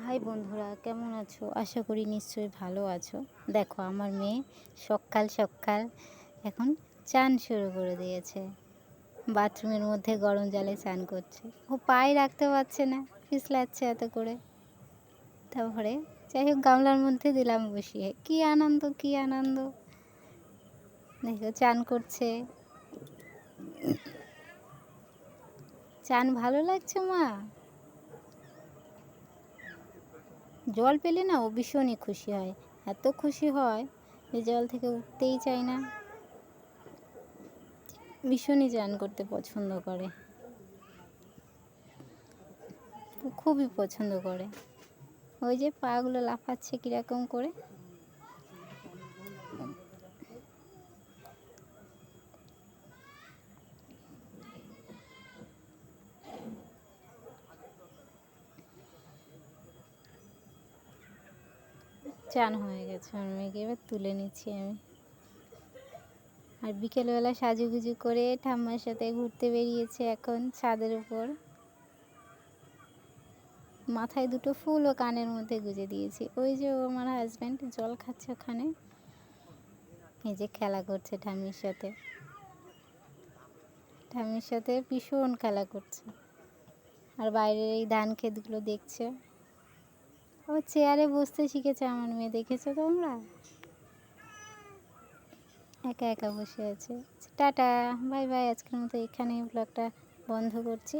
High বন্ধুরা, কেমন আছো? আশা করি নিশ্চয়ই ভালো আছো। দেখো আমার মেয়ে সকাল সকাল এখন চান শুরু করে দিয়েছে। বাথরুমের মধ্যে গরম জলে চান করছে। ও পায়ে রাখতে পারছে না, পিছলাচ্ছে এত করে। তারপরে যাই হোক গামলার মধ্যে দিলাম বসিয়ে। কি আনন্দ, কি আনন্দ! দেখো চান করছে। চান ভালো লাগছে মা? জল পেলে না ও ভীষণই খুশি হয়। এত খুশি হয় যে জল থেকে উঠতেই চায় না। ভীষণই চান করতে পছন্দ করে, খুবই পছন্দ করে। ওই যে পাগুলো লাফাচ্ছে কীরকম করে। চান হয়ে গেছে আমার মেয়েকে, এবার তুলে নিচ্ছি আমি। আর বিকেলবেলা সাজুগুজু করে ঠাম্মার সাথে ঘুরতে বেরিয়েছে এখন ছাদের উপর। মাথায় দুটো ফুল ও কানের মধ্যে গুঁজে দিয়েছি। ওই যে ও আমার হাজব্যান্ড জল খাচ্ছে ওখানে, এই যে খেলা করছে ঠাম্মির সাথে। ঠাম্মির সাথে ভীষণ খেলা করছে। আর বাইরের এই ধান ক্ষেতগুলো দেখছে। ও চেয়ারে বসতে শিখেছে আমার মেয়ে, দেখেছো তোমরা? একা একা বসে আছে। Tata, bye bye. আজকের মতো এখানেই ব্লগটা বন্ধ করছি।